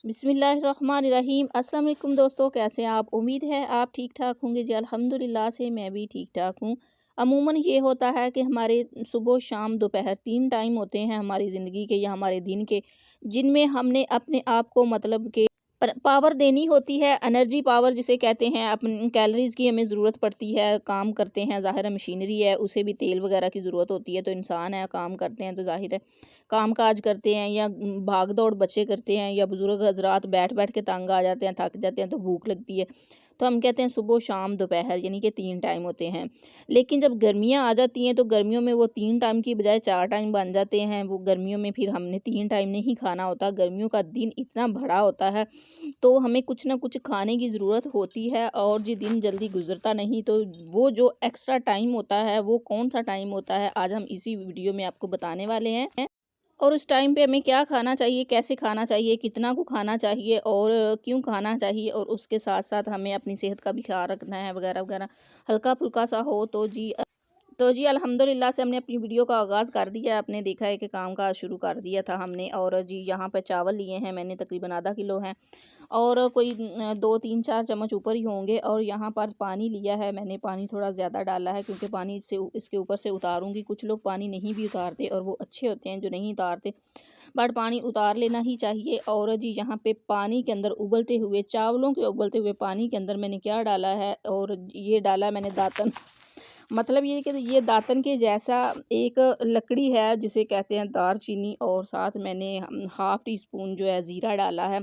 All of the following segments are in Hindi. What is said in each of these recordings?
बिस्मिल्लाहिर्रहमानिर्रहीम। अस्सलाम वालेकुम दोस्तों, कैसे हैं आप? उम्मीद है आप ठीक ठाक होंगे जी। अल्हम्दुलिल्लाह से मैं भी ठीक ठाक हूँ। अमूमन ये होता है कि हमारे सुबह शाम दोपहर 3 टाइम होते हैं हमारी ज़िंदगी के या हमारे दिन के, जिनमें हमने अपने आप को मतलब के पावर देनी होती है। एनर्जी पावर जिसे कहते हैं, अपन कैलोरीज़ की हमें ज़रूरत पड़ती है। काम करते हैं, ज़ाहिर है मशीनरी है, उसे भी तेल वगैरह की ज़रूरत होती है। तो इंसान है, काम करते हैं तो ज़ाहिर है काम काज करते हैं या भाग दौड़ बच्चे करते हैं या बुज़ुर्ग हज़रात बैठ बैठ के तंग आ जाते हैं, थक जाते हैं तो भूख लगती है। तो हम कहते हैं सुबह शाम दोपहर, यानी कि 3 टाइम होते हैं। लेकिन जब गर्मियाँ आ जाती हैं तो गर्मियों में वो 3 टाइम की बजाय 4 टाइम बन जाते हैं। वो गर्मियों में फिर हमने 3 टाइम नहीं खाना होता। गर्मियों का दिन इतना बड़ा होता है, तो हमें कुछ ना कुछ खाने की ज़रूरत होती है और जी दिन जल्दी गुज़रता नहीं। तो वो जो एक्स्ट्रा टाइम होता है, वो कौन-सा टाइम होता है, आज हम इसी वीडियो में आपको बताने वाले हैं। और उस टाइम पे हमें क्या खाना चाहिए, कैसे खाना चाहिए, कितना को खाना चाहिए और क्यों खाना चाहिए, और उसके साथ-साथ हमें अपनी सेहत का भी ख़्याल रखना है वगैरह-वगैरह। हल्का-फुल्का सा हो तो जी अल्हम्दुलिल्लाह से हमने अपनी वीडियो का आगाज़ कर दिया है। आपने देखा है कि काम-काज शुरू कर दिया था हमने। और जी यहाँ पे चावल लिए हैं मैंने, तकरीबन आधा किलो हैं और कोई 2, 3, 4 चम्मच ऊपर ही होंगे। और यहाँ पर पानी लिया है मैंने, पानी थोड़ा ज़्यादा डाला है क्योंकि पानी इससे इसके ऊपर से उतारूँगी। कुछ लोग पानी नहीं भी उतारते और वो अच्छे होते हैं जो नहीं उतारते, बट पानी उतार लेना ही चाहिए। और जी यहाँ पे पानी के अंदर उबलते हुए, चावलों के उबलते हुए पानी के अंदर मैंने क्या डाला है, और ये डाला है मैंने दातन। मतलब ये कि ये दातन के जैसा एक लकड़ी है जिसे कहते हैं दारचीनी, और साथ मैंने हाफ़ टी स्पून जो है ज़ीरा डाला है।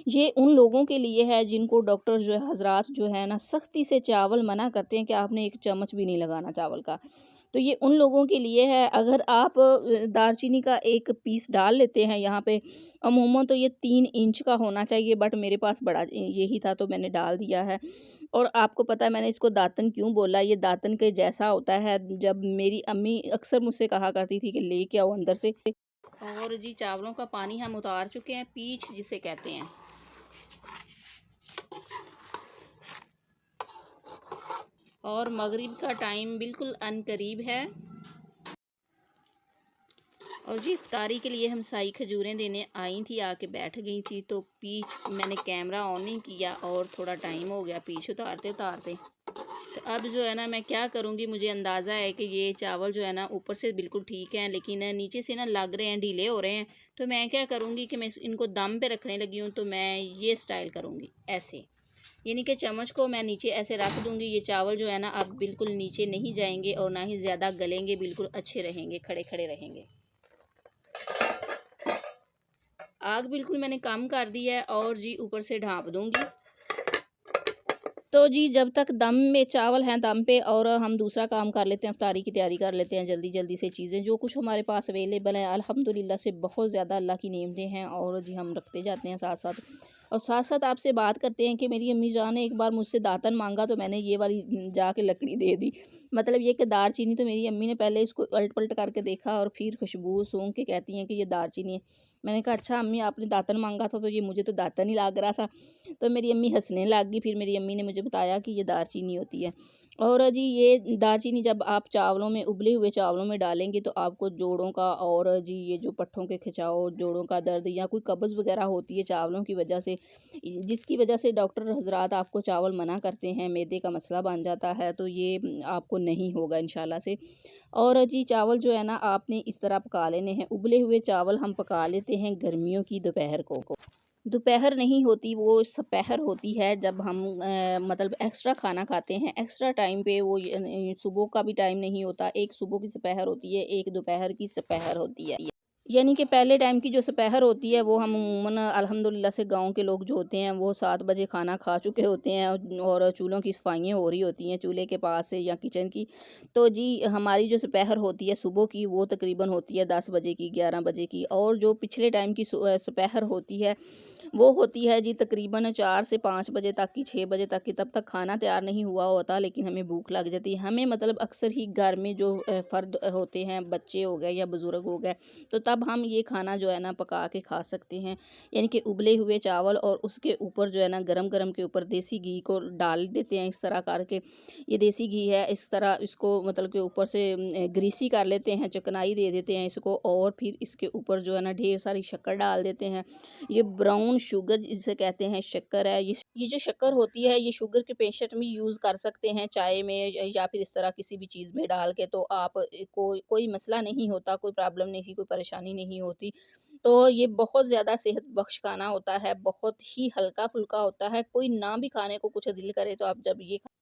ये उन लोगों के लिए है जिनको डॉक्टर जो है हज़रात जो है ना सख्ती से चावल मना करते हैं कि आपने 1 चम्मच भी नहीं लगाना चावल का। तो ये उन लोगों के लिए है। अगर आप दालचीनी का 1 पीस डाल लेते हैं यहाँ पे, अमूमन तो ये 3 इंच का होना चाहिए, बट मेरे पास बड़ा यही था तो मैंने डाल दिया है। और आपको पता है मैंने इसको दातन क्यों बोला, ये दातन के जैसा होता है। जब मेरी अम्मी अक्सर मुझसे कहा करती थी कि लेके आओ अंदर से। और जी चावलों का पानी हम उतार चुके हैं, पीछ जिसे कहते हैं। और मगरिब का टाइम बिल्कुल अनकरीब है। और जी इफ्तारी के लिए हम साई खजूरें देने आई थी, आके बैठ गई थी। तो पीछ मैंने कैमरा ऑन नहीं किया और थोड़ा टाइम हो गया पीछ उतारते उतारते। तो अब जो है ना मैं क्या करूँगी, मुझे अंदाज़ा है कि ये चावल जो है ना ऊपर से बिल्कुल ठीक है लेकिन नीचे से ना लग रहे हैं, ढीले हो रहे हैं। तो मैं क्या करूँगी कि मैं इनको दम पे रखने लगी हूँ। तो मैं ये स्टाइल करूँगी ऐसे, यानी कि चम्मच को मैं नीचे ऐसे रख दूँगी। ये चावल जो है ना अब बिल्कुल नीचे नहीं जाएंगे और ना ही ज़्यादा गलेंगे, बिल्कुल अच्छे रहेंगे, खड़े खड़े रहेंगे। आग बिल्कुल मैंने कम कर दी है और जी ऊपर से ढाँप दूँगी। तो जी जब तक दम में चावल हैं दम पे, और हम दूसरा काम कर लेते हैं, इफ्तारी की तैयारी कर लेते हैं जल्दी जल्दी से। चीज़ें जो कुछ हमारे पास अवेलेबल हैं अल्हम्दुलिल्लाह से बहुत ज़्यादा अल्लाह की नेमतें हैं, और जी हम रखते जाते हैं साथ साथ। और साथ साथ आपसे बात करते हैं कि मेरी अम्मी जान ने एक बार मुझसे दातन मांगा तो मैंने ये वाली जाके लकड़ी दे दी। मतलब ये कि दारचीनी, तो मेरी अम्मी ने पहले इसको उलट पलट करके देखा और फिर खुशबू सूंघ के कहती हैं कि ये दारचीनी है। मैंने कहा अच्छा अम्मी, आपने दातन मांगा था तो ये मुझे तो दातन ही लग रहा था। तो मेरी अम्मी हँसने लग गई। फिर मेरी अम्मी ने मुझे बताया कि ये दालचीनी होती है। और जी ये दालचीनी जब आप चावलों में, उबले हुए चावलों में डालेंगे तो आपको जोड़ों का, और जी ये जो पट्ठों के खिंचाव, जोड़ों का दर्द या कोई कब्ज़ वगैरह होती है चावलों की वजह से, जिसकी वजह से डॉक्टर हज़रात आपको चावल मना करते हैं, मैदे का मसला बन जाता है, तो ये आपको नहीं होगा इंशाल्लाह से। और जी चावल जो है ना आपने इस तरह पका लेने हैं। उबले हुए चावल हम पका लेते हैं गर्मियों की दोपहर को। दोपहर नहीं होती, वो सपहर होती है जब हम मतलब एक्स्ट्रा खाना खाते हैं एक्स्ट्रा टाइम पे। वो सुबह का भी टाइम नहीं होता, एक सुबह की सपहर होती है, एक दोपहर की सपहर होती है। यानी कि पहले टाइम की जो सपहर होती है वो हम अमूमन अल्हम्दुलिल्लाह से गांव के लोग जो होते हैं वो 7 बजे खाना खा चुके होते हैं, और चूल्हों की सफाइयाँ हो रही होती हैं चूल्हे के पास से या किचन की। तो जी हमारी जो सपहर होती है सुबह की, वो तकरीबन होती है 10 बजे की, 11 बजे की। और जो पिछले टाइम की सपहर होती है वो होती है जी तकरीबन 4 से 5 बजे तक की, 6 बजे तक की। तब तक खाना तैयार नहीं हुआ होता लेकिन हमें भूख लग जाती है। हमें मतलब अक्सर ही घर में जो फ़र्द होते हैं, बच्चे हो गए या बुज़ुर्ग हो गए, तो तब हम ये खाना जो है ना पका के खा सकते हैं। यानी कि उबले हुए चावल और उसके ऊपर जो है ना गरम-गरम के ऊपर देसी घी को डाल देते हैं इस तरह करके। ये देसी घी है, इस तरह इसको मतलब कि ऊपर से ग्रीसी कर लेते हैं, चिकनाई दे देते हैं इसको, और फिर इसके ऊपर जो है ना ढेर सारी शक्कर डाल देते हैं। ये ब्राउन शुगर जिसे कहते हैं, शक्कर है, ये जो शक्कर होती है ये शुगर के पेशेंट भी यूज़ कर सकते हैं चाय में, या फिर इस तरह किसी भी चीज़ में डाल के, तो आप कोई मसला नहीं होता, कोई प्रॉब्लम नहीं, कोई परेशानी नहीं होती। तो ये बहुत ज़्यादा सेहत बख्श खाना होता है, बहुत ही हल्का-फुल्का होता है, कोई ना भी खाने को कुछ दिल करे तो आप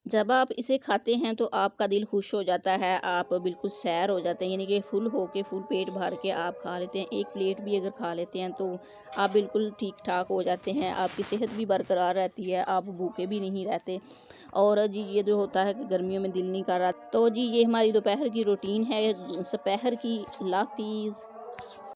जब आप इसे खाते हैं तो आपका दिल खुश हो जाता है, आप बिल्कुल सैर हो जाते हैं, यानी कि फुल होके फुल पेट भर के आप खा लेते हैं। एक प्लेट भी अगर खा लेते हैं तो आप बिल्कुल ठीक-ठाक हो जाते हैं, आपकी सेहत भी बरकरार रहती है, आप भूखे भी नहीं रहते। और जी ये जो होता है कि गर्मियों में दिल नहीं कर रहा, तो जी ये हमारी दोपहर की रूटीन है, दोपहर की। अल्लाह हाफ़िज़।